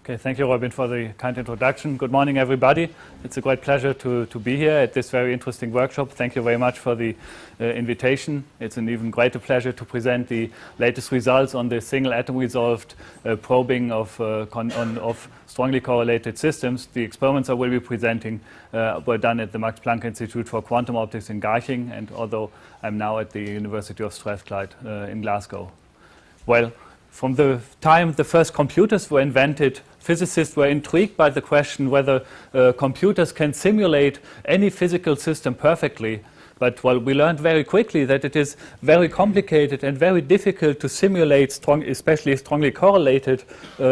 Okay, thank you, Robin, for the kind introduction. Good morning, everybody. It's a great pleasure to be here at this very interesting workshop. Thank you very much for the invitation. It's an even greater pleasure to present the latest results on the single atom resolved probing of strongly correlated systems. The experiments I will be presenting were done at the Max Planck Institute for Quantum Optics in Garching, and although I'm now at the University of Strathclyde in Glasgow. Well, from the time the first computers were invented, physicists were intrigued by the question whether computers can simulate any physical system perfectly. But well, we learned very quickly that it is very complicated and very difficult to simulate especially strongly correlated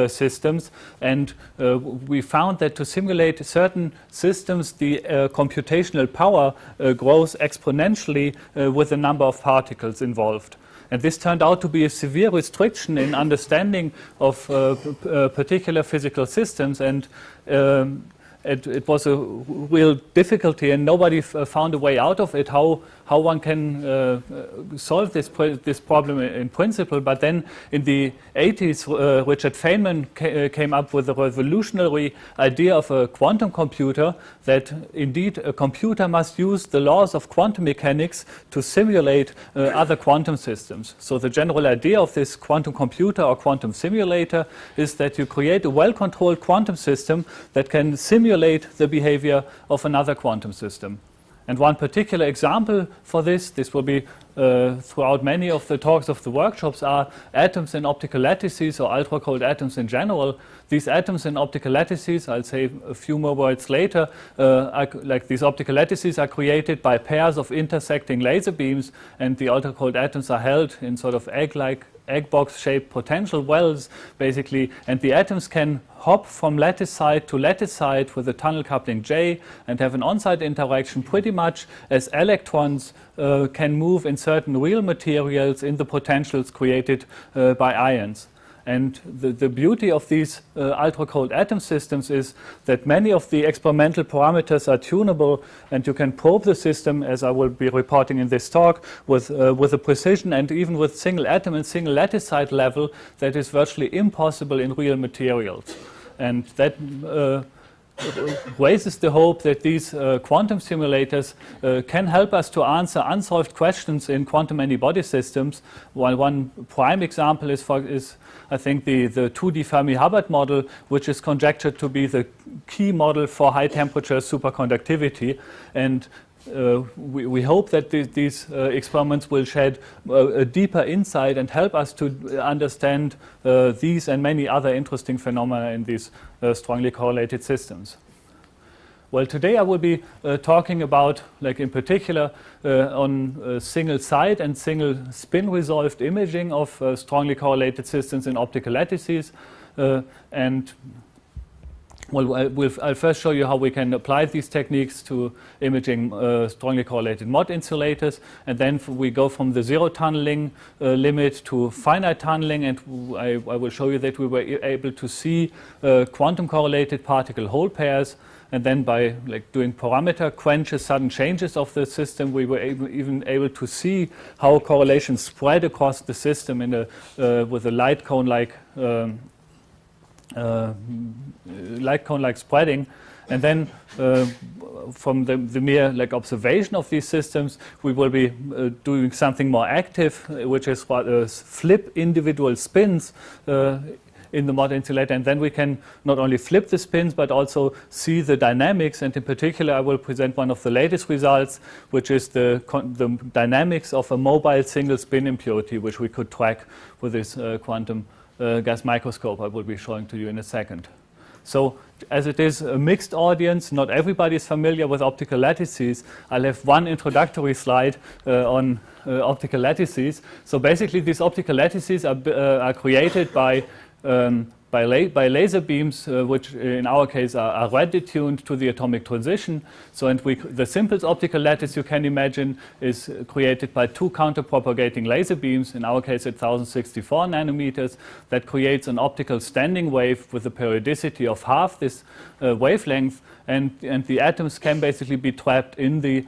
systems. And we found that to simulate certain systems, the computational power grows exponentially with the number of particles involved. And this turned out to be a severe restriction in understanding of particular physical systems, and it was a real difficulty, and nobody found a way out of it, how one can solve this problem in principle. But then in the 80s, Richard Feynman came up with a revolutionary idea of a quantum computer, that indeed a computer must use the laws of quantum mechanics to simulate other quantum systems. So the general idea of this quantum computer or quantum simulator is that you create a well-controlled quantum system that can simulate the behavior of another quantum system. And one particular example for this will be throughout many of the talks of the workshops, are atoms in optical lattices or ultra-cold atoms in general. These atoms in optical lattices, I'll say a few more words later, these optical lattices are created by pairs of intersecting laser beams, and the ultra-cold atoms are held in sort of egg box-shaped potential wells, basically, and the atoms can hop from lattice side to lattice side with a tunnel coupling J and have an on-site interaction pretty much as electrons can move in certain real materials in the potentials created by ions. And the beauty of these ultra-cold atom systems is that many of the experimental parameters are tunable, and you can probe the system, as I will be reporting in this talk, with a precision and even with single atom and single lattice site level that is virtually impossible in real materials. And that raises the hope that these quantum simulators can help us to answer unsolved questions in quantum many-body systems. While one prime example is I think the 2D Fermi-Hubbard model, which is conjectured to be the key model for high-temperature superconductivity. And we hope that these experiments will shed a deeper insight and help us to understand these and many other interesting phenomena in these strongly correlated systems. Well, today I will be talking about, in particular, on single site and single spin resolved imaging of strongly correlated systems in optical lattices. I'll first show you how we can apply these techniques to imaging strongly correlated mod insulators, and then we go from the zero tunneling limit to finite tunneling, and I will show you that we were able to see quantum correlated particle hole pairs, and then by doing parameter quenches, sudden changes of the system, we were even able to see how correlations spread across the system with a light cone-like spreading. And then from the mere observation of these systems, we will be doing something more active, which is flip individual spins in the mod insulator, and then we can not only flip the spins but also see the dynamics. And in particular, I will present one of the latest results, which is the dynamics of a mobile single spin impurity, which we could track with this quantum gas microscope I will be showing to you in a second. So, as it is a mixed audience, not everybody is familiar with optical lattices. I'll have one introductory slide on optical lattices. So basically, these optical lattices are created by laser beams, which in our case are ready tuned to the atomic transition. So, the simplest optical lattice you can imagine is created by two counter-propagating laser beams, in our case at 1064 nanometers, that creates an optical standing wave with a periodicity of half this wavelength, and the atoms can basically be trapped in the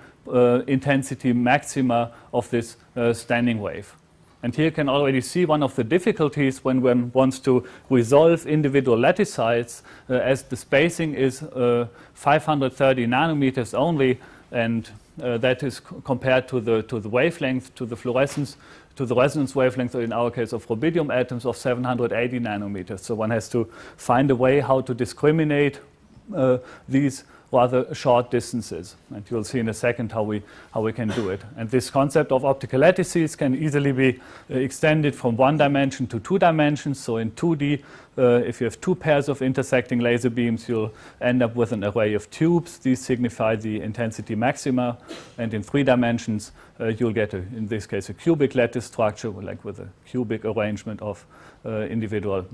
intensity maxima of this standing wave. And here you can already see one of the difficulties when one wants to resolve individual lattice sites, as the spacing is 530 nanometers only, and that is compared to the wavelength, to the fluorescence, to the resonance wavelength, in our case of rubidium atoms, of 780 nanometers. So one has to find a way how to discriminate these rather short distances, and you'll see in a second how we can do it. And this concept of optical lattices can easily be extended from one dimension to two dimensions. So in 2D, if you have two pairs of intersecting laser beams, you'll end up with an array of tubes. These signify the intensity maxima. And in 3 dimensions, you'll get, in this case, a cubic lattice structure, like with a cubic arrangement of individual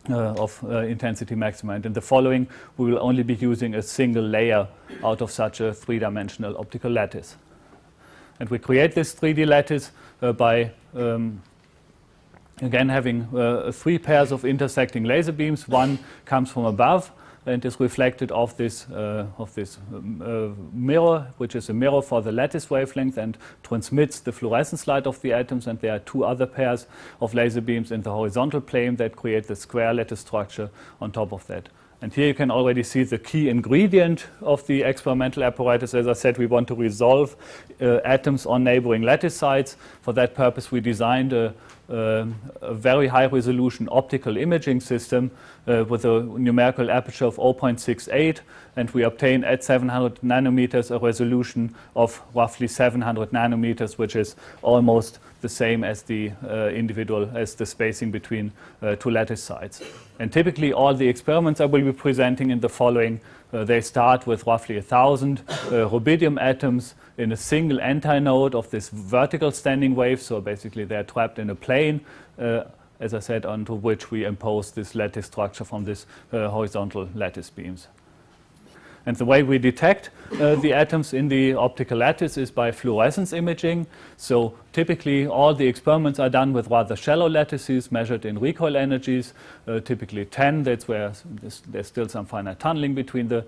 intensity maxima. And in the following, we will only be using a single layer out of such a 3-dimensional optical lattice. And we create this 3D lattice by again having 3 pairs of intersecting laser beams. One comes from above and is reflected off this mirror, which is a mirror for the lattice wavelength, and transmits the fluorescence light of the atoms. And there are 2 other pairs of laser beams in the horizontal plane that create the square lattice structure on top of that. And here you can already see the key ingredient of the experimental apparatus. As I said, we want to resolve atoms on neighboring lattice sites. For that purpose, we designed a very high resolution optical imaging system with a numerical aperture of 0.68, and we obtain at 700 nanometers a resolution of roughly 700 nanometers, which is almost the same as the the spacing between 2 lattice sites. And typically all the experiments I will be presenting in the following, they start with roughly 1,000 rubidium atoms in a single antinode of this vertical standing wave. So basically they're trapped in a plane, as I said, onto which we impose this lattice structure from this horizontal lattice beams. And the way we detect the atoms in the optical lattice is by fluorescence imaging. So typically all the experiments are done with rather shallow lattices measured in recoil energies, typically 10. That's where there's still some finite tunneling between the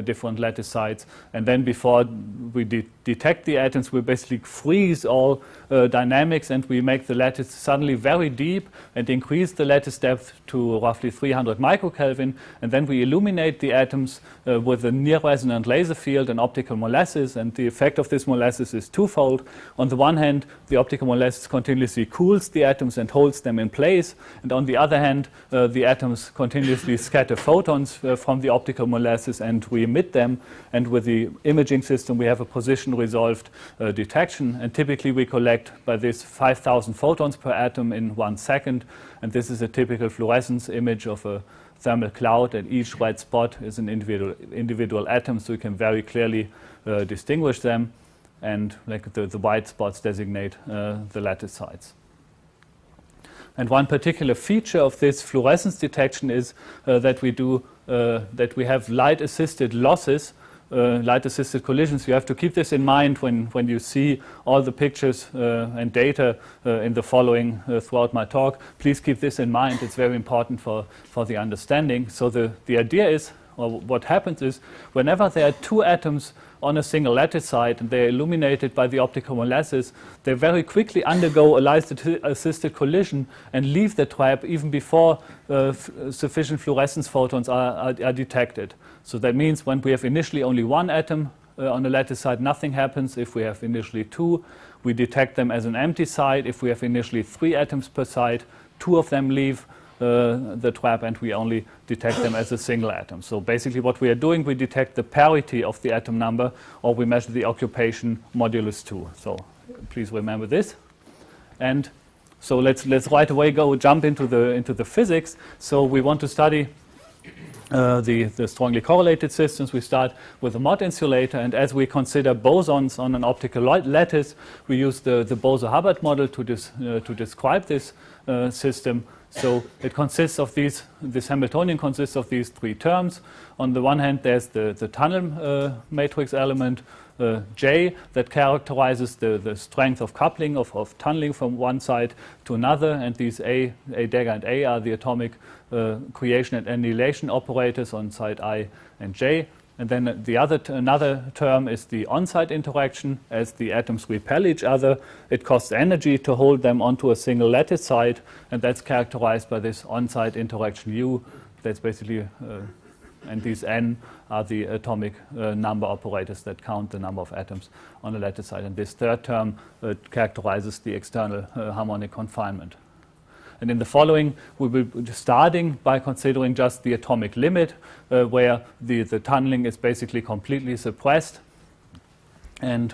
different lattice sites. And then before we detect the atoms, we basically freeze all dynamics, and we make the lattice suddenly very deep and increase the lattice depth to roughly 300 microkelvin. And then we illuminate the atoms with a near resonant laser field and optical molasses. And the effect of this molasses is twofold. On the one hand, the optical molasses continuously cools the atoms and holds them in place. And on the other hand, the atoms continuously scatter photons from the optical molasses, and we emit them. And with the imaging system, we have a position resolved detection. And typically we collect by this 5,000 photons per atom in 1 second. And this is a typical fluorescence image of a thermal cloud, and each white spot is an individual atom, so you can very clearly distinguish them. And like the white spots designate the lattice sites. And one particular feature of this fluorescence detection is that we have light-assisted losses, light-assisted collisions. You have to keep this in mind when you see all the pictures and data in the following throughout my talk. Please keep this in mind. It's very important for the understanding. So the idea is, or what happens is, whenever there are 2 atoms on a single lattice site and they're illuminated by the optical molasses, they very quickly undergo a light-assisted collision and leave the trap even before sufficient fluorescence photons are detected. So that means when we have initially only 1 atom on a lattice site, nothing happens. If we have initially 2, we detect them as an empty site. If we have initially 3 atoms per site, 2 of them leave the trap, and we only detect them as a single atom. So basically what we are doing, we detect the parity of the atom number, or we measure the occupation modulus 2. So please remember this. And so let's right away jump into the physics. So we want to study the strongly correlated systems. We start with a Mott insulator, and as we consider bosons on an optical lattice, we use the Bose-Hubbard model to describe this system. So it consists of this Hamiltonian consists of these 3 terms. On the one hand, there's the tunnel matrix element J that characterizes the strength of coupling, of tunneling from one side to another, and these A dagger and A are the atomic creation and annihilation operators on side I and J. And then another term is the on-site interaction. As the atoms repel each other, it costs energy to hold them onto a single lattice site, and that's characterized by this on-site interaction U. That's basically, and these N are the atomic number operators that count the number of atoms on a lattice site. And this third term characterizes the external harmonic confinement. And in the following, we will be starting by considering just the atomic limit, where the tunneling is basically completely suppressed. And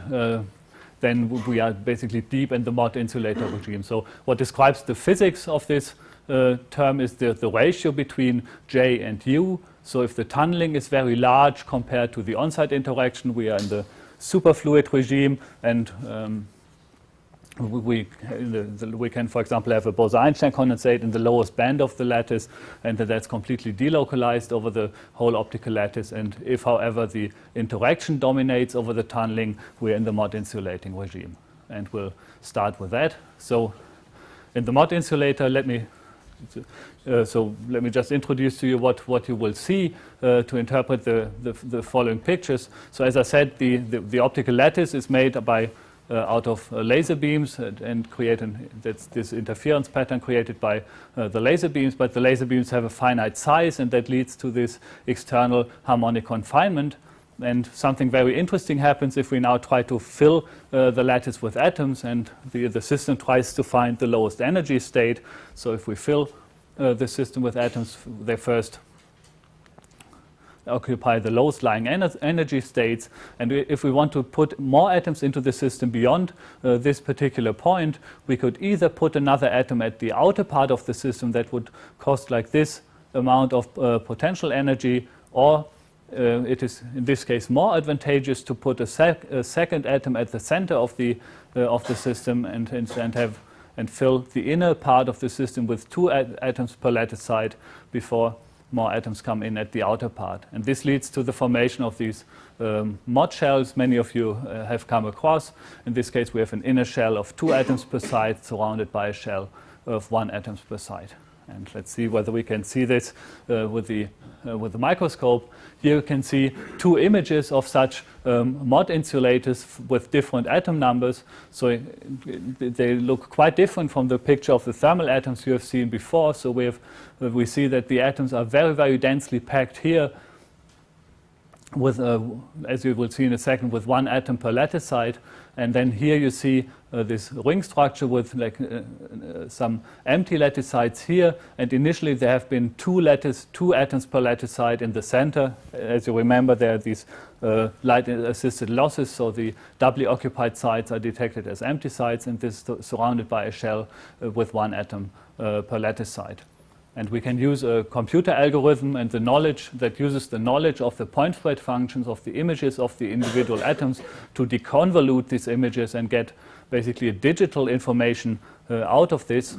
then we are basically deep in the Mott insulator regime. So what describes the physics of this term is the ratio between J and U. So if the tunneling is very large compared to the on-site interaction, we are in the superfluid regime, and we can, for example, have a Bose-Einstein condensate in the lowest band of the lattice, and that's completely delocalized over the whole optical lattice. And if, however, the interaction dominates over the tunneling, we're in the Mott insulating regime. And we'll start with that. So in the Mott insulator, let me just introduce to you what you will see to interpret the following pictures. So as I said, the optical lattice is made by out of laser beams and create that's this interference pattern created by the laser beams, but the laser beams have a finite size, and that leads to this external harmonic confinement. And something very interesting happens if we now try to fill the lattice with atoms, and the system tries to find the lowest energy state. So if we fill the system with atoms, they first occupy the lowest lying energy states, and if we want to put more atoms into the system beyond this particular point, we could either put another atom at the outer part of the system that would cost like this amount of potential energy, or it is in this case more advantageous to put a second atom at the center of the system and fill the inner part of the system with 2 atoms per lattice site before more atoms come in at the outer part. And this leads to the formation of these Mott shells many of you have come across. In this case, we have an inner shell of 2 atoms per site surrounded by a shell of 1 atom per site. And let's see whether we can see this with the microscope. Here you can see 2 images of such Mott insulators with different atom numbers. So they look quite different from the picture of the thermal atoms you have seen before. So we see that the atoms are very, very densely packed here with, as you will see in a second, with 1 atom per lattice site. And then here you see this ring structure with some empty lattice sites here. And initially there have been 2 atoms per lattice site in the center. As you remember, there are these light-assisted losses, so the doubly occupied sites are detected as empty sites, and this is surrounded by a shell with 1 atom per lattice site. And we can use a computer algorithm and the knowledge that uses the knowledge of the point spread functions of the images of the individual atoms to deconvolute these images and get basically a digital information out of this.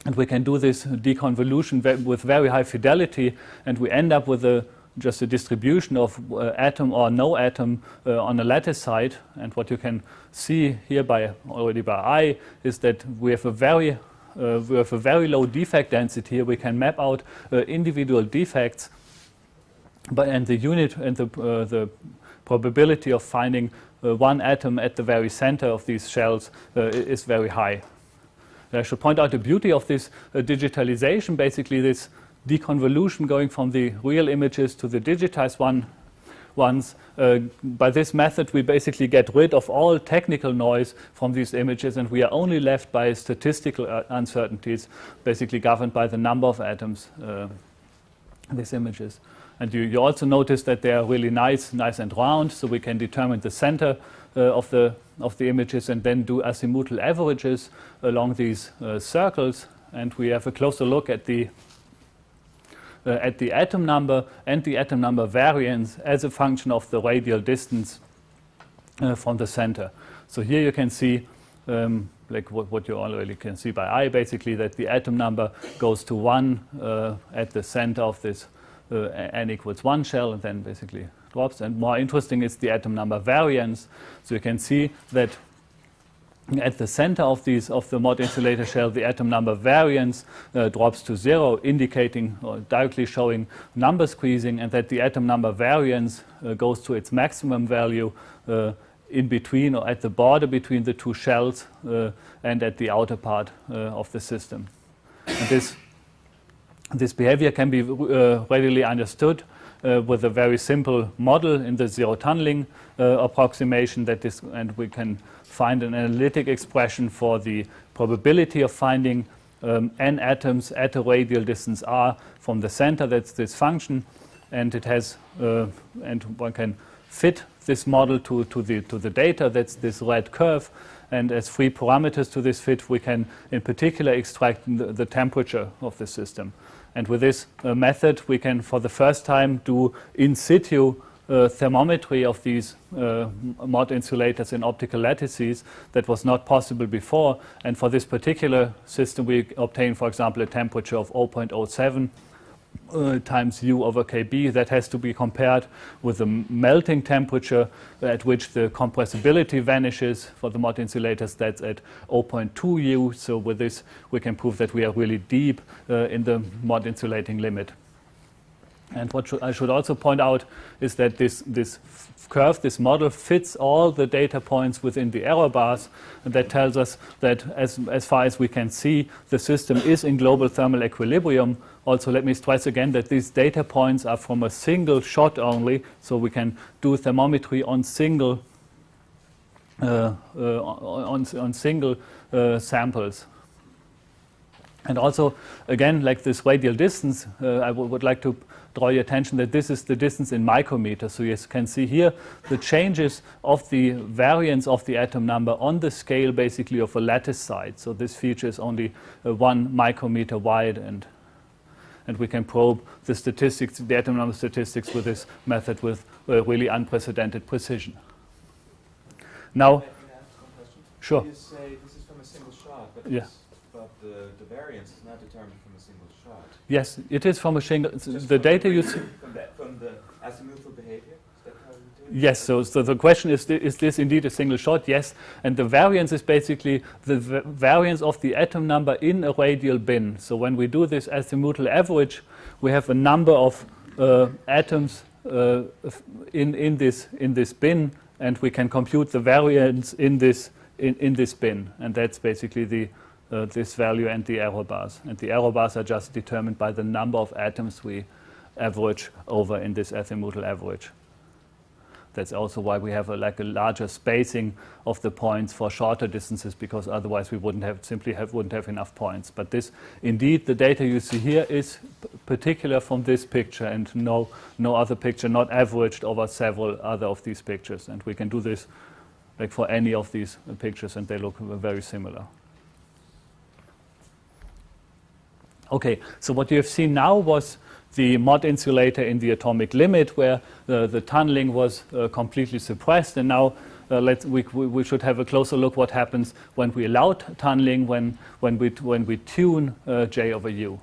And we can do this deconvolution with very high fidelity, and we end up with just a distribution of atom or no atom on a lattice site. And what you can see here already by eye is that we have a very low defect density here. We can map out individual defects, and the unit and the probability of finding 1 atom at the very center of these shells is very high. And I should point out the beauty of this digitalization, basically this deconvolution going from the real images to the digitized ones. By this method, we basically get rid of all technical noise from these images, and we are only left by statistical uncertainties, basically governed by the number of atoms these images. And you also notice that they are really nice and round, so we can determine the center of the images and then do azimuthal averages along these circles. And we have a closer look at the atom number and the atom number variance as a function of the radial distance from the center. So here you can see, like what you already can see by eye, basically that the atom number goes to 1 at the center of this n equals 1 shell, and then basically drops. And more interesting is the atom number variance. So you can see that at the center of the mod insulator shell, the atom number variance drops to 0, indicating or directly showing number squeezing, and that the atom number variance goes to its maximum value in between or at the border between the two shells and at the outer part of the system. And this behavior can be readily understood with a very simple model in the zero tunneling approximation and we can find an analytic expression for the probability of finding n atoms at a radial distance r from the center. That's this function, and it has and one can fit this model to the data. That's this red curve, and as free parameters to this fit, we can in particular extract the temperature of the system. And with this method, we can for the first time do in situ thermometry of these mod insulators in optical lattices. That was not possible before, and for this particular system we obtain, for example, a temperature of 0.07 times U over Kb. That has to be compared with the melting temperature at which the compressibility vanishes for the mod insulators. That's at 0.2 U. So with this we can prove that we are really deep in the mod insulating limit. And what I should also point out is that this curve, this model, fits all the data points within the error bars, and that tells us that as far as we can see, the system is in global thermal equilibrium. Also, let me stress again that these data points are from a single shot only, so we can do thermometry on single samples. And also, again, like this radial distance, I would like to draw your attention that this is the distance in micrometers. So you can see here the changes of the variance of the atom number on the scale basically of a lattice side. So this feature is only 1 micrometer wide, and we can probe the statistics, the atom number statistics with this method with really unprecedented precision. Now, can I ask one question? Sure. You say this is from a single shot, but Yeah. But the variance is not determined from a single shot. Yes, it is from a single. Just The from data you see. from the azimuthal behavior. Is that how you do it? Yes, so the question is this indeed a single shot? Yes, and the variance is basically the variance of the atom number in a radial bin. So when we do this azimuthal average, we have a number of atoms in this bin, and we can compute the variance in this bin, and that's basically this value and the error bars. And the error bars are just determined by the number of atoms we average over in this azimuthal average. That's also why we have a larger spacing of the points for shorter distances, because otherwise we wouldn't have enough points. But this, indeed, the data you see here is particular from this picture, and no other picture, not averaged over several other of these pictures. And we can do this like for any of these pictures, and they look very similar. Okay, so what you have seen now was the mod insulator in the atomic limit, where the tunneling was completely suppressed, and now we should have a closer look what happens when we allow tunneling, when we tune J over U.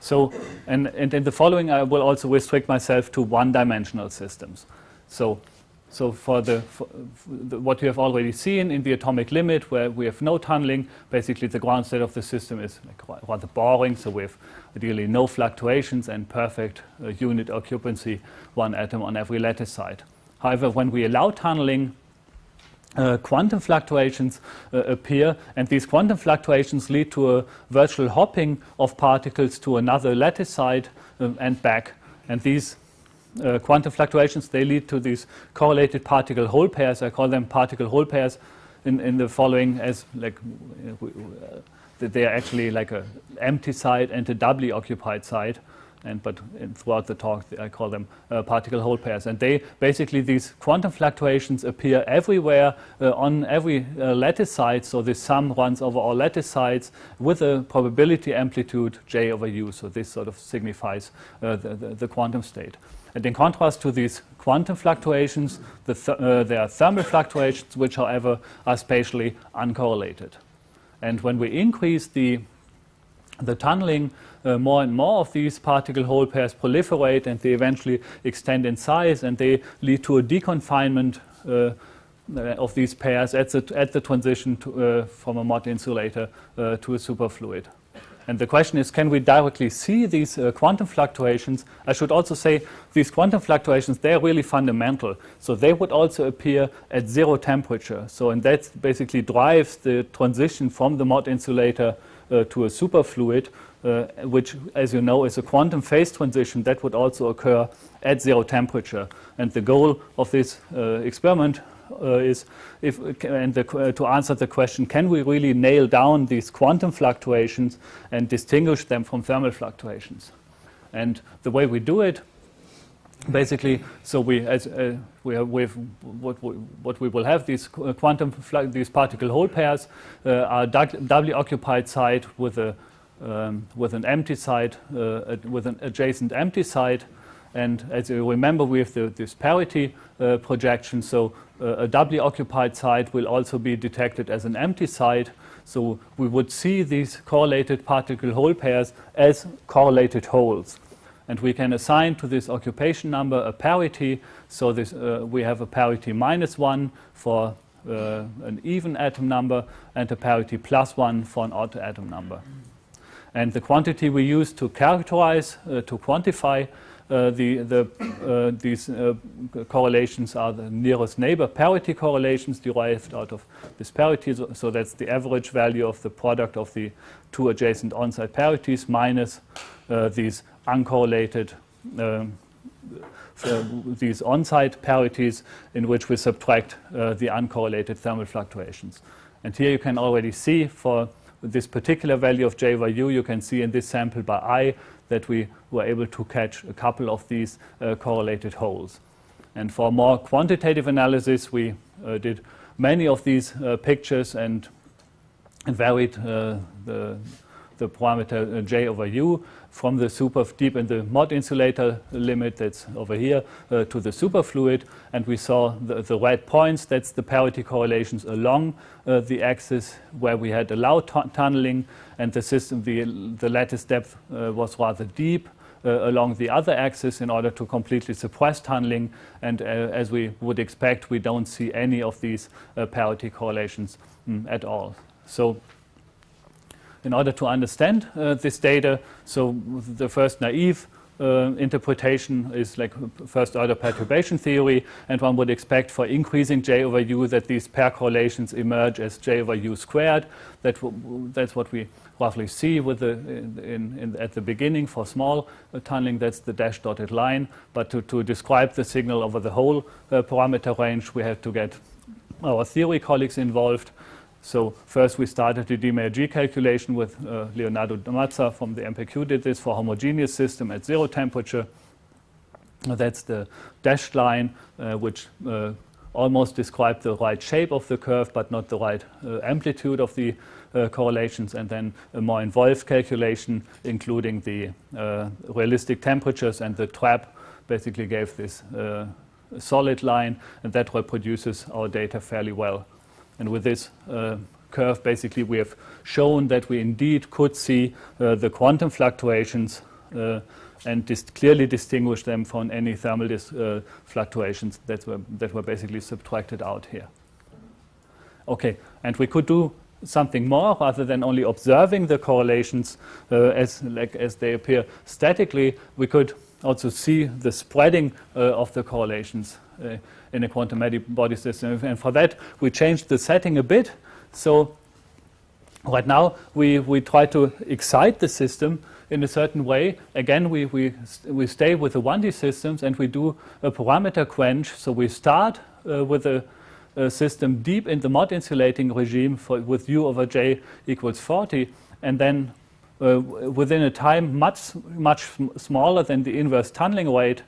So, and in the following, I will also restrict myself to one-dimensional systems. So for what you have already seen in the atomic limit, where we have no tunneling, basically the ground state of the system is rather boring. So we have ideally no fluctuations and perfect unit occupancy, 1 atom on every lattice side. However, when we allow tunneling, quantum fluctuations appear, and these quantum fluctuations lead to a virtual hopping of particles to another lattice side and back. And these quantum fluctuations, they lead to these correlated particle hole pairs. I call them particle hole pairs in the following, as they are actually like an empty side and a doubly occupied side. But throughout the talk, I call them particle hole pairs. And they basically, these quantum fluctuations appear everywhere on every lattice side. So this sum runs over all lattice sides with a probability amplitude J over U. So this sort of signifies the quantum state. And in contrast to these quantum fluctuations, there are thermal fluctuations, which, however, are spatially uncorrelated. And when we increase the tunneling, more and more of these particle hole pairs proliferate, and they eventually extend in size, and they lead to a deconfinement of these pairs at the transition from a Mott insulator to a superfluid. And the question is, can we directly see these quantum fluctuations? I should also say these quantum fluctuations, they're really fundamental. So they would also appear at 0 temperature. So and that basically drives the transition from the Mott insulator to a superfluid, which, as you know, is a quantum phase transition that would also occur at 0 temperature. And the goal of this experiment is to answer the question, can we really nail down these quantum fluctuations and distinguish them from thermal fluctuations? And the way we do it, basically, so we will have these these particle hole pairs are doubly occupied site with an empty site with an adjacent empty site. And as you remember, we have this parity projection. So a doubly occupied site will also be detected as an empty site. So we would see these correlated particle hole pairs as correlated holes. And we can assign to this occupation number a parity. So this, we have a parity -1 for an even atom number and a parity +1 for an odd atom number. And the quantity we use to characterize, to quantify these correlations are the nearest neighbor parity correlations derived out of this parity. So that's the average value of the product of the two adjacent on-site parities minus these uncorrelated these on-site parities in which we subtract the uncorrelated thermal fluctuations. And here you can already see for this particular value of J over U, you can see in this sample by I that we were able to catch a couple of these correlated holes. And for more quantitative analysis, we did many of these pictures and varied the parameter J over U from the super deep in the Mott insulator limit that's over here to the superfluid, and we saw the red points. That's the parity correlations along the axis where we had allowed tunneling, and the system, the lattice depth was rather deep along the other axis in order to completely suppress tunneling, and as we would expect, we don't see any of these parity correlations at all. So in order to understand this data, so the first naive interpretation is like first order perturbation theory, and one would expect for increasing J over U that these pair correlations emerge as J over U squared. That's what we roughly see with at the beginning for small tunneling. That's the dashed dotted line. But to describe the signal over the whole parameter range, we have to get our theory colleagues involved. So first we started the DMAG calculation with Leonardo Mazza from the MPQ did this for homogeneous system at 0 temperature. That's the dashed line which almost described the right shape of the curve but not the right amplitude of the correlations, and then a more involved calculation including the realistic temperatures, and the trap basically gave this solid line, and that reproduces our data fairly well. And with this curve, basically, we have shown that we indeed could see the quantum fluctuations and clearly distinguish them from any thermal fluctuations that were basically subtracted out here. Okay, and we could do something more rather than only observing the correlations as they appear statically. We could also see the spreading of the correlations in a quantum body system. And for that, we changed the setting a bit. So right now, we try to excite the system in a certain way. Again, we stay with the 1D systems, and we do a parameter quench. So we start with a system deep in the Mott insulating regime with U over J equals 40, and then within a time much smaller than the inverse tunneling rate,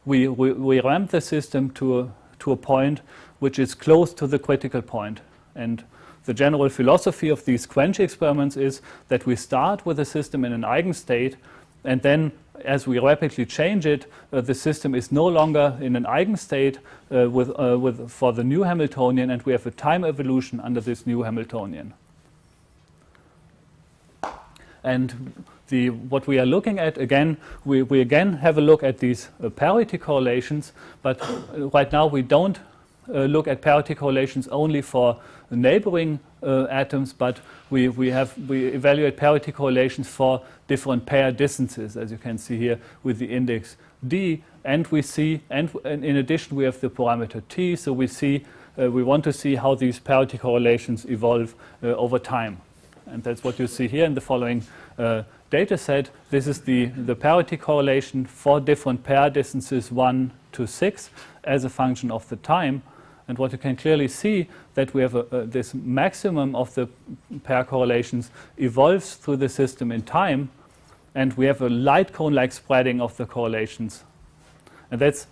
we ramp the system to a point which is close to the critical point. And the general philosophy of these quench experiments is that we start with a system in an eigenstate, and then as we rapidly change it, the system is no longer in an eigenstate for the new Hamiltonian, and we have a time evolution under this new Hamiltonian. And what we are looking at, again, we again have a look at these parity correlations, but right now we don't look at parity correlations only for neighboring atoms, but we evaluate parity correlations for different pair distances, as you can see here with the index d, and we see, and in addition we have the parameter t, so we want to see how these parity correlations evolve over time. And that's what you see here in the following data set. This is the parity correlation for different pair distances 1 to 6 as a function of the time. And what you can clearly see that we have this maximum of the pair correlations evolves through the system in time, and we have a light cone-like spreading of the correlations. And that's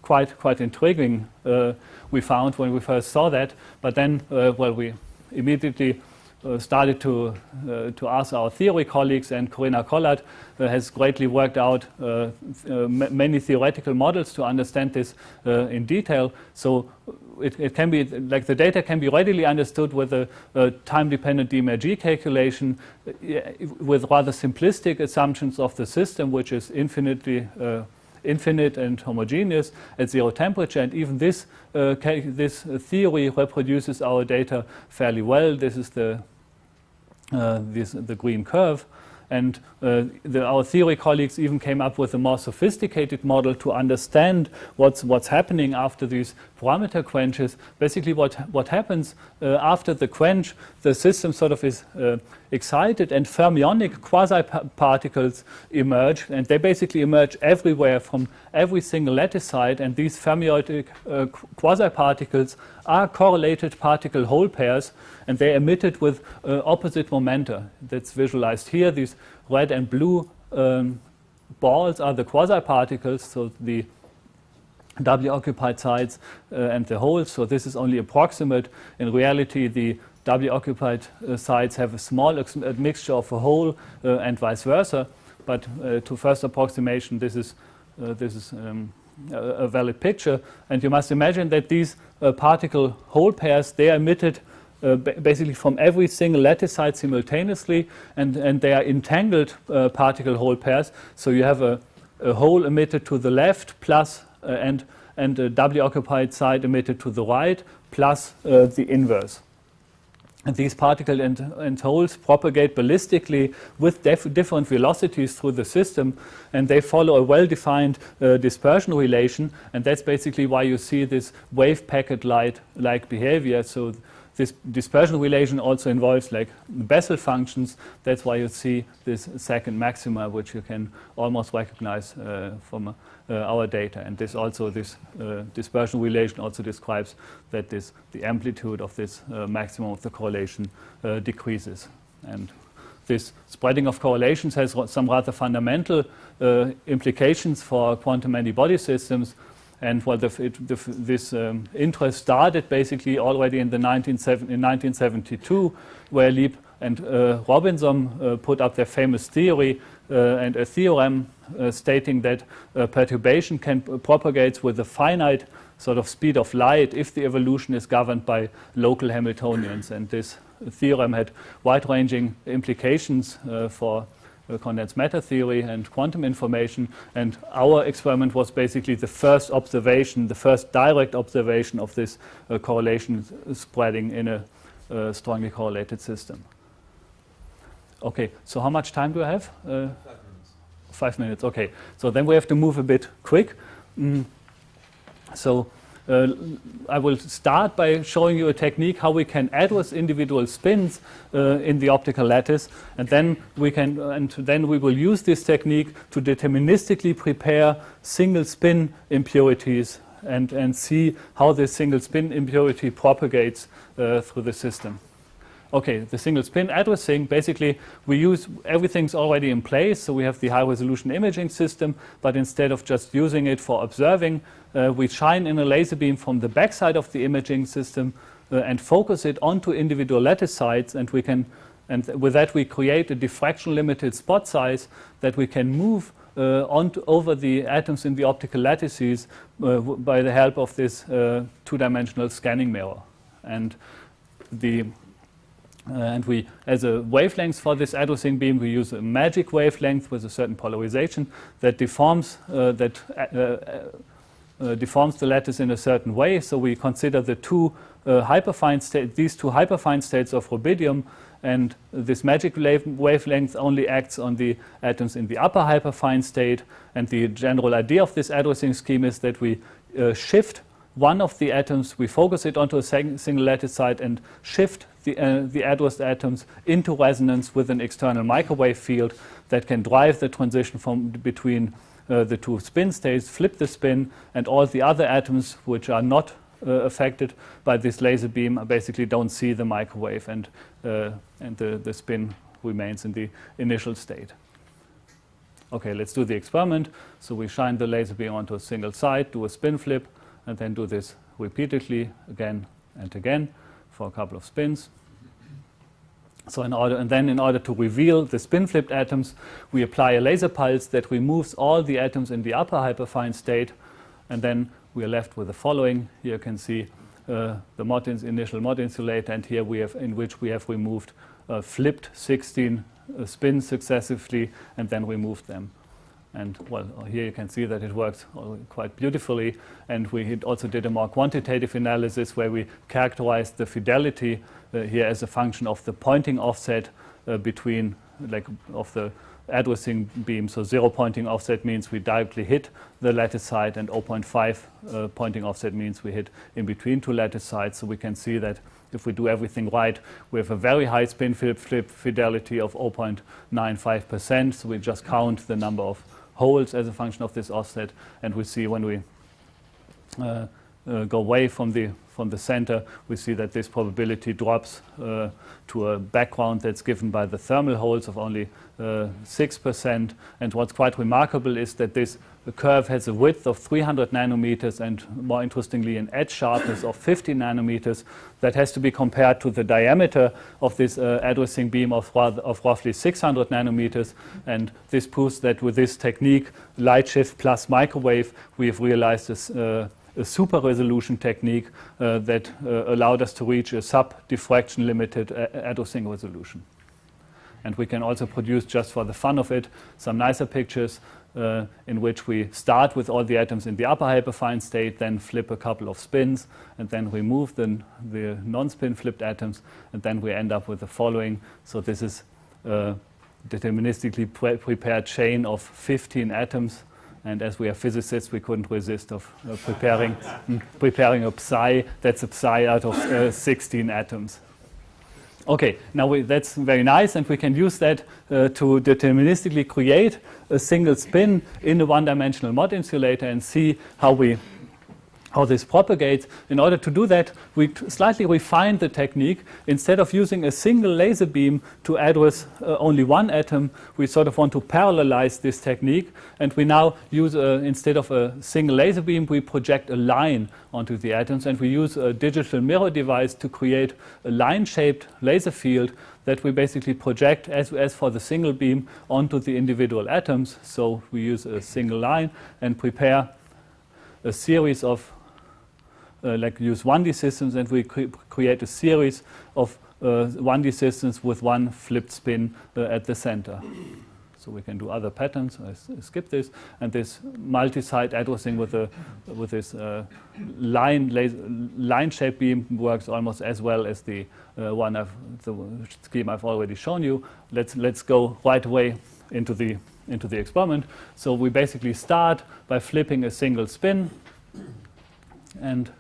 quite intriguing, we found when we first saw that. But then, we immediately started to ask our theory colleagues, and Corinna Collard has greatly worked out many theoretical models to understand this in detail. So it can be, like, the data can be readily understood with a time-dependent DMRG calculation with rather simplistic assumptions of the system, which is infinite and homogeneous at 0 temperature, and even this theory reproduces our data fairly well. This is the green curve, and our theory colleagues even came up with a more sophisticated model to understand what's happening after these parameter quenches. Basically, what happens after the quench, the system sort of is excited, and fermionic quasi-particles emerge, and they basically emerge everywhere from every single lattice site, and these fermionic quasi-particles are correlated particle hole pairs, and they're emitted with opposite momenta. That's visualized here. These red and blue balls are the quasi-particles, so the W-occupied sites and the holes. So this is only approximate. In reality, the W-occupied sites have a small mixture of a hole and vice versa. But to first approximation, this is a valid picture. And you must imagine that these particle hole pairs, they are emitted basically from every single lattice site simultaneously, and they are entangled particle hole pairs. So you have a hole emitted to the left plus and a W-occupied site emitted to the right plus the inverse. And these particles and holes propagate ballistically with different velocities through the system, and they follow a well-defined dispersion relation, and that's basically why you see this wave packet-like behavior. So this dispersion relation also involves like Bessel functions. That's why you see this second maxima, which you can almost recognize from our data. And this dispersion relation also describes that the amplitude of this maximum of the correlation decreases. And this spreading of correlations has some rather fundamental implications for quantum many-body systems. And well, this interest started basically already in 1972, where Lieb and Robinson put up their famous theory and a theorem stating that perturbation can propagate with a finite sort of speed of light if the evolution is governed by local Hamiltonians. And this theorem had wide-ranging implications for condensed matter theory and quantum information, and our experiment was basically the first observation, the first direct observation of this correlation spreading in a strongly correlated system. Okay, so how much time do I have? 5 minutes. 5 minutes, okay. So then we have to move a bit quick. I will start by showing you a technique how we can address individual spins in the optical lattice, and then we will use this technique to deterministically prepare single spin impurities and see how this single spin impurity propagates through the system. Okay, the single spin addressing, basically we use everything's already in place, so we have the high resolution imaging system, but instead of just using it for observing, we shine in a laser beam from the backside of the imaging system and focus it onto individual lattice sites, and with that we create a diffraction limited spot size that we can move over the atoms in the optical lattices by the help of this two-dimensional scanning mirror. And we, as a wavelength for this addressing beam, we use a magic wavelength with a certain polarization that deforms, deforms the lattice in a certain way. So we consider the two hyperfine states, these two hyperfine states of rubidium, and this magic wavelength only acts on the atoms in the upper hyperfine state. And the general idea of this addressing scheme is that we shift one of the atoms, we focus it onto a single lattice site and shift the addressed atoms into resonance with an external microwave field that can drive the transition from between the two spin states, flip the spin, and all the other atoms which are not affected by this laser beam basically don't see the microwave, and the spin remains in the initial state. Okay, let's do the experiment. So we shine the laser beam onto a single site, do a spin flip, and then do this repeatedly again and again for a couple of spins. So in order to reveal the spin flipped atoms, we apply a laser pulse that removes all the atoms in the upper hyperfine state, and then we are left with the following. Here you can see the initial mod insulator, and here in which we have removed flipped 16 spins successively and then removed them. And well, here you can see that it works quite beautifully. And we also did a more quantitative analysis where we characterized the fidelity here as a function of the pointing offset of the addressing beam. So 0 pointing offset means we directly hit the lattice site, and 0.5 pointing offset means we hit in between two lattice sites. So we can see that if we do everything right, we have a very high spin flip fidelity of 0.95%. So we just count the number of holes as a function of this offset, and we see when we go away from the center, we see that this probability drops to a background that's given by the thermal holes of only 6%. And what's quite remarkable is that this curve has a width of 300 nanometers and, more interestingly, an edge sharpness of 50 nanometers. That has to be compared to the diameter of this addressing beam of roughly 600 nanometers. And this proves that with this technique, light shift plus microwave, we have realized a super resolution technique that allowed us to reach a sub-diffraction limited addressing resolution. And we can also produce, just for the fun of it, some nicer pictures in which we start with all the atoms in the upper hyperfine state, then flip a couple of spins, and then remove the non-spin flipped atoms, and then we end up with the following. So this is a deterministically prepared chain of 15 atoms. And as we are physicists, we couldn't resist of preparing a psi. That's a psi out of 16 atoms. Okay, now that's very nice, and we can use that to deterministically create a single spin in a one-dimensional mod insulator and see how this propagates. In order to do that, we slightly refined the technique. Instead of using a single laser beam to address only one atom, we sort of want to parallelize this technique. And we now use, instead of a single laser beam, we project a line onto the atoms. And we use a digital mirror device to create a line-shaped laser field that we basically project, as for the single beam, onto the individual atoms. So we use a single line and prepare a series of use 1D systems, and we create a series of 1D systems with one flipped spin at the center. So we can do other patterns. I skip this, and this multi-site addressing with this line-shaped beam works almost as well as the scheme I've already shown you. Let's go right away into the experiment. So we basically start by flipping a single spin, and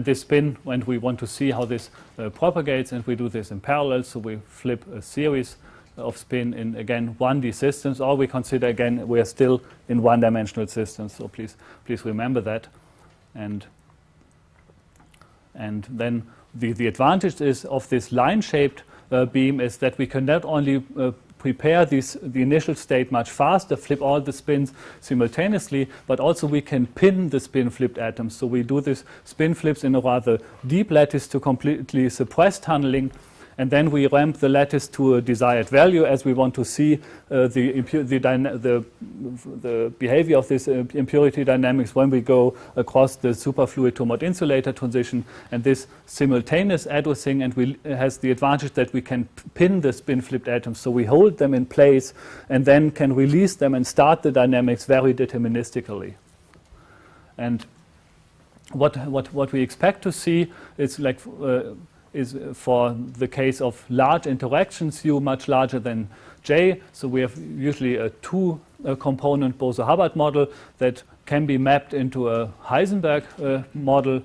this spin, and we want to see how this propagates, and we do this in parallel. So we flip a series of spin in, again, 1D systems, or we consider, again, we are still in one-dimensional systems. So please remember that. And then the advantage is of this line-shaped beam is that we can not only prepare the initial state much faster, flip all the spins simultaneously, but also we can pin the spin flipped atoms. So we do this spin flips in a rather deep lattice to completely suppress tunneling, and then we ramp the lattice to a desired value as we want to see the behavior of this impurity dynamics when we go across the superfluid to mod insulator transition. And this simultaneous addressing has the advantage that we can pin the spin flipped atoms, so we hold them in place and then can release them and start the dynamics very deterministically. And what we expect to see is like is for the case of large interactions U much larger than J. So we have usually a two-component Bose-Hubbard model that can be mapped into a Heisenberg model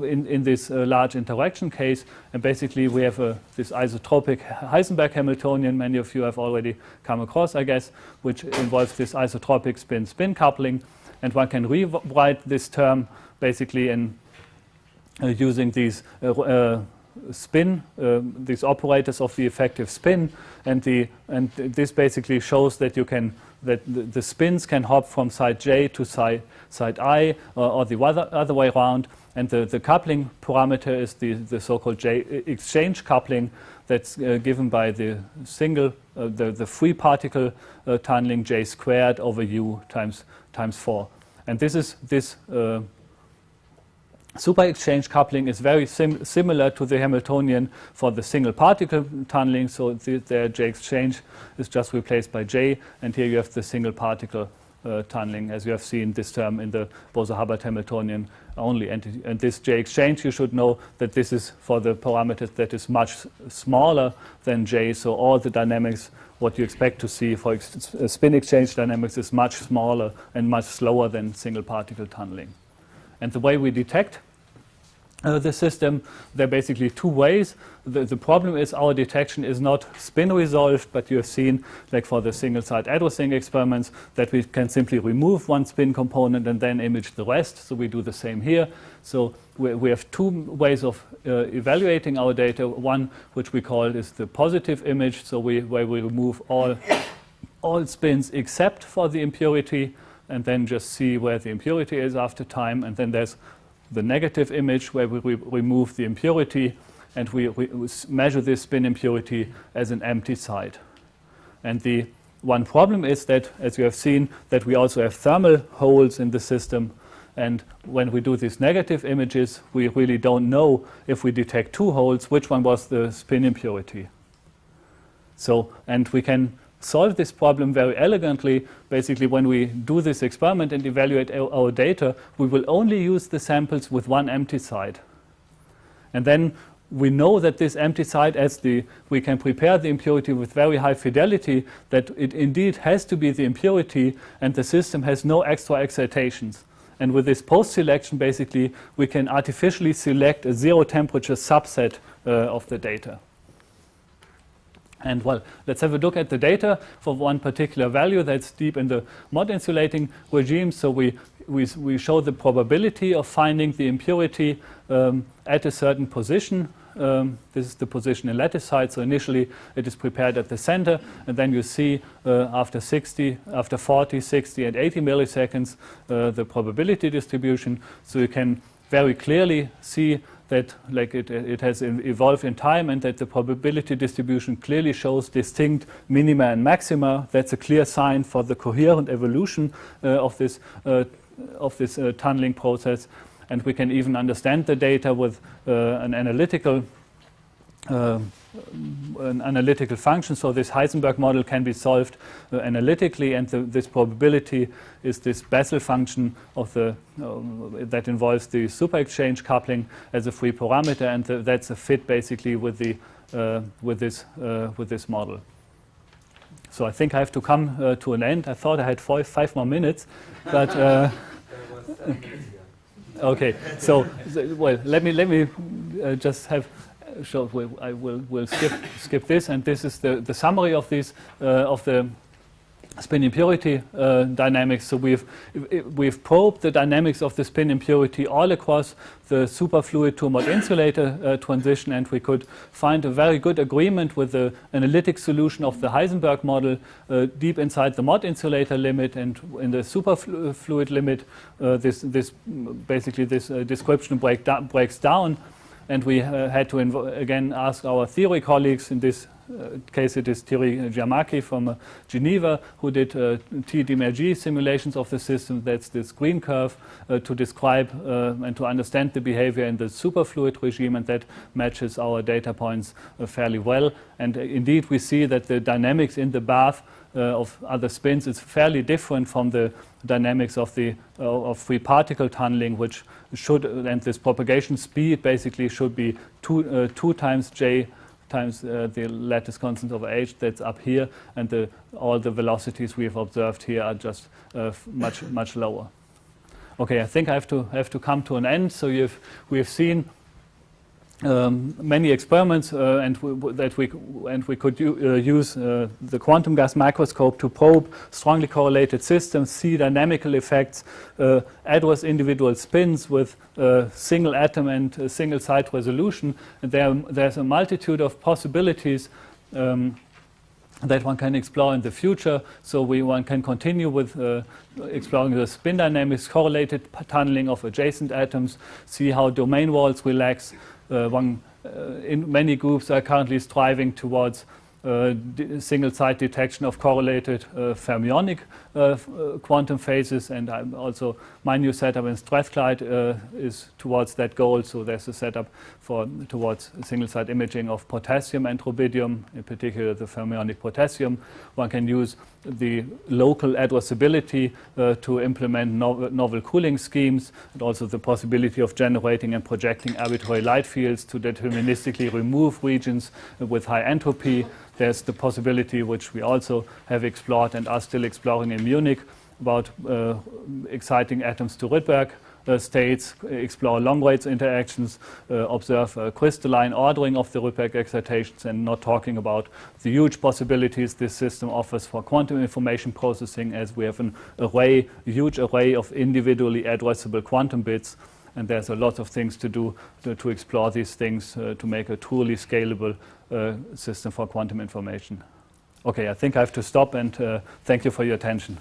in this large interaction case. And basically we have this isotropic Heisenberg Hamiltonian, many of you have already come across, I guess, which involves this isotropic spin-spin coupling. And one can rewrite this term basically in using these spin, these operators of the effective spin, and this basically shows that the spins can hop from side J to side I, or the other way around. And the coupling parameter is the so-called J exchange coupling that's given by the single, the free particle tunneling J squared over U times 4. And this super exchange coupling is very similar to the Hamiltonian for the single particle tunneling. So the J exchange is just replaced by J, and here you have the single particle tunneling, as you have seen this term in the Bose-Hubbard Hamiltonian only. And this J exchange, you should know that this is for the parameters that is much smaller than J. So all the dynamics, what you expect to see for spin exchange dynamics, is much smaller and much slower than single particle tunneling. And the way we detect the system, there are basically two ways. The problem is our detection is not spin resolved, but you have seen, like for the single site addressing experiments, that we can simply remove one spin component and then image the rest. So we do the same here. So we have two ways of evaluating our data. One, which we call is the positive image, so where we remove all spins except for the impurity, and then just see where the impurity is after time. And then there's the negative image, where we remove the impurity and we measure this spin impurity as an empty site. And the one problem is that, as you have seen, that we also have thermal holes in the system. And when we do these negative images, we really don't know, if we detect two holes, which one was the spin impurity. So, and we can solve this problem very elegantly. Basically, when we do this experiment and evaluate our data, we will only use the samples with one empty site. And then we know that this empty site, we can prepare the impurity with very high fidelity, that it indeed has to be the impurity, and the system has no extra excitations. And with this post-selection, basically, we can artificially select a zero-temperature subset of the data. And well, let's have a look at the data for one particular value that's deep in the mod insulating regime. So we show the probability of finding the impurity at a certain position. This is the position in lattice height. So initially it is prepared at the center, and then you see after 40, 60, and 80 milliseconds the probability distribution. So you can very clearly see that it has evolved in time, and that the probability distribution clearly shows distinct minima and maxima. That's a clear sign for the coherent evolution of this tunneling process. And we can even understand the data with an analytical function. So this Heisenberg model can be solved analytically, and this probability is this Bessel function of that involves the super exchange coupling as a free parameter, and that's a fit basically with this model. So I think I have to come to an end. I thought I had 5 more minutes, but okay. So well, let me just have. So I will skip this, and this is the summary of this of the spin impurity dynamics. So we've probed the dynamics of the spin impurity all across the superfluid to mod insulator transition, and we could find a very good agreement with the analytic solution of the Heisenberg model deep inside the mod insulator limit, and in the superfluid limit, this description breaks down. And we had to again ask our theory colleagues. In this case, it is Thierry Giamacchi from Geneva, who did T-DMRG simulations of the system. That's this green curve to describe and to understand the behavior in the superfluid regime, and that matches our data points fairly well. And indeed, we see that the dynamics in the bath of other spins. It's fairly different from the dynamics of the of free particle tunneling, which should, and this propagation speed basically should be 2 times j times the lattice constant over h that's up here, and all the velocities we have observed here are just much lower. Okay, I think I have to come to an end. So we have seen many experiments, and we could use the quantum gas microscope to probe strongly correlated systems, see dynamical effects, adverse individual spins with single atom and single site resolution. And there's a multitude of possibilities that one can explore in the future. So one can continue with exploring the spin dynamics, correlated tunneling of adjacent atoms, see how domain walls relax. In many groups are currently striving towards single site detection of correlated fermionic quantum phases, and also my new setup in Strathclyde is towards that goal. So there's a setup towards single site imaging of potassium and rubidium, in particular the fermionic potassium. One can use the local addressability to implement novel cooling schemes, and also the possibility of generating and projecting arbitrary light fields to deterministically remove regions with high entropy. There's the possibility, which we also have explored and are still exploring in Munich, about exciting atoms to Rydberg states, explore long range interactions, observe crystalline ordering of the Rydberg excitations, and not talking about the huge possibilities this system offers for quantum information processing, as we have a huge array of individually addressable quantum bits. And there's a lot of things to do to explore these things to make a truly scalable system for quantum information. Okay, I think I have to stop, and thank you for your attention.